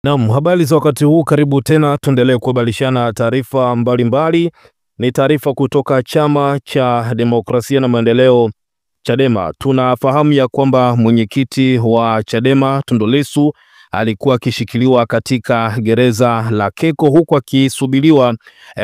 Naam, habari za wakati huu, karibu tena tuendelee kubadilishana taarifa mbalimbali. Ni taarifa kutoka Chama cha Demokrasia na Maendeleo Chadema. Tunafahamu ya kwamba mwenyekiti wa Chadema Tundu Lissu alikuwa akishikiliwa katika gereza la Keko huku akisubiriwa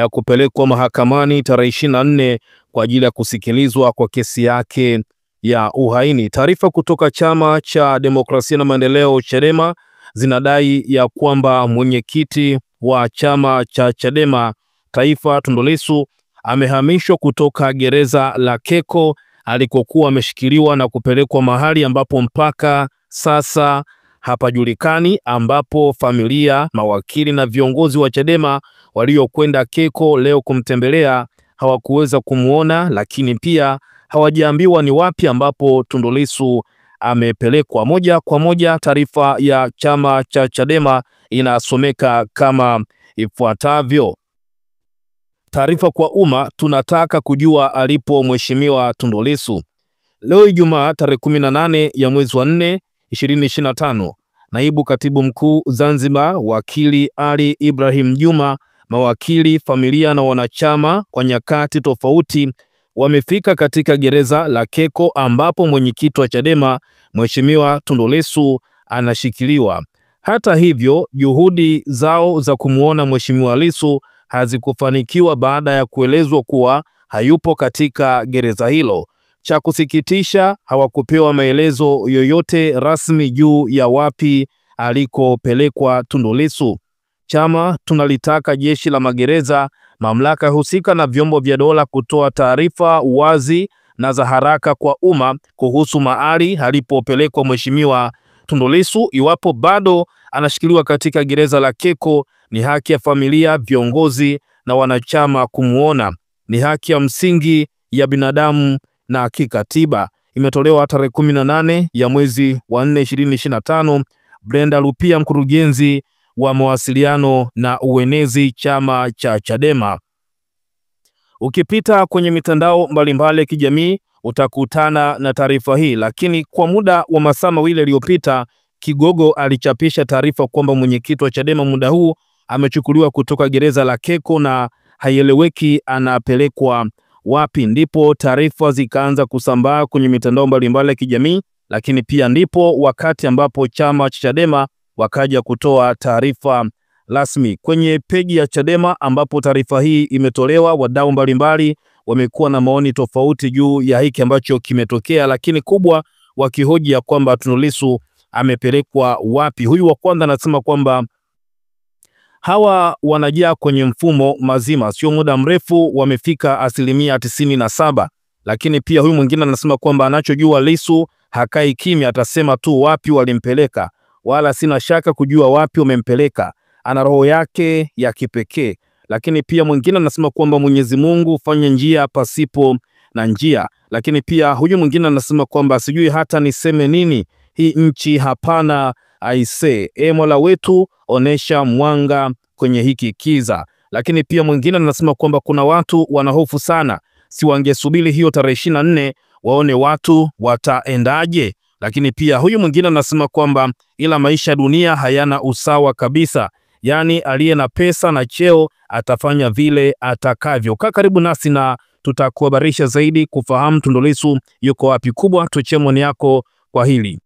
kupelekwa mahakamani tarehe 24 kwa ajili ya kusikilizwa kwa kesi yake ya uhaini. Taarifa kutoka Chama cha Demokrasia na Maendeleo Chadema zinadai ya kwamba mwenyekiti wa chama cha Chadema Taifa Tundu Lissu amehamishwa kutoka gereza la Keko alikokuwa ameshikiliwa na kupelekwa mahali ambapo mpaka sasa hapajulikani, ambapo familia, mawakili na viongozi wa Chadema waliokwenda Keko leo kumtembelea hawakuweza kumuona, lakini pia hawajaambiwa ni wapi ambapo Tundu Lissu amepelekwa. Moja kwa moja taarifa ya chama cha Chadema inasomeka kama ifuatavyo. Taarifa kwa umma, tunataka kujua alipo Mheshimiwa Tundu Lissu. Leo Ijumaa tarehe 18 ya mwezi wa 4 2025, Naibu Katibu Mkuu Zanzibar Wakili Ali Ibrahim Juma, mawakili, familia na wanachama kwa nyakati tofauti wamefika katika gereza la Keko ambapo mwenyekiti wa Chadema Mheshimiwa Tundu Lissu anashikiliwa. Hata hivyo, juhudi zao za kumuona Mheshimiwa Lissu hazikufanikiwa baada ya kuelezwa kuwa hayupo katika gereza hilo. Cha kusikitisha, hawakupewa maelezo yoyote rasmi juu ya wapi alikopelekwa Tundu Lissu. Chama tunalitaka jeshi la magereza, mamlaka husika na vyombo vya dola kutoa taarifa wazi na za haraka kwa umma kuhusu mahali alipopelekwa Mheshimiwa Tundu Lissu. Iwapo bado anashikiliwa katika gereza la Keko, ni haki ya familia, viongozi na wanachama kumuona. Ni haki ya msingi ya binadamu na kikatiba. Imetolewa tarehe 18 ya mwezi wa 4 2025. Brenda Lupia, mkurugenzi wa mawasiliano na uenezi chama cha Chadema. Ukipita kwenye mitandao mbalimbali ya kijamii utakutana na taarifa hii, lakini kwa muda wa masaa mawili yaliyopita Kigogo alichapisha taarifa kwamba mwenyekiti wa Chadema muda huu amechukuliwa kutoka gereza la Keko na haieleweki anapelekwa wapi. Ndipo taarifa zikaanza kusambaa kwenye mitandao mbalimbali ya kijamii, lakini pia ndipo wakati ambapo chama cha Chadema wakaja kutoa taarifa rasmi kwenye peji ya Chadema ambapo taarifa hii imetolewa. Wadau mbalimbali wamekuwa na maoni tofauti juu ya hiki ambacho kimetokea, lakini kubwa wakihoji ya kwamba Tundu Lissu amepelekwa wapi. Huyu wa kwanza anasema kwamba hawa wanajaa kwenye mfumo mazima, sio muda mrefu wamefika 97%. Lakini pia huyu mwingine anasema kwamba anachojua Lissu hakai kimya, atasema tu wapi walimpeleka, wala sina shaka kujua wapi wamempeleka, ana roho yake ya kipekee. Lakini pia mwingine anasema kwamba Mwenyezi Mungu fanya njia pasipo na njia. Lakini pia huyu mwingine anasema kwamba sijui hata niseme nini, hii nchi hapana aise, Mola wetu onesha mwanga kwenye hiki kiza. Lakini pia mwingine anasema kwamba kuna watu wanahofu sana, si wangesubiri hiyo tarehe 24 waone watu wataendaje. Lakini pia huyu mwingine anasema kwamba ila maisha ya dunia hayana usawa kabisa, yani aliye na pesa na cheo atafanya vile atakavyo. Kaa karibu nasi na tutakuhabarisha zaidi kufahamu Tundu Lissu yuko wapi. Kubwa tuachie maoni yako kwa hili.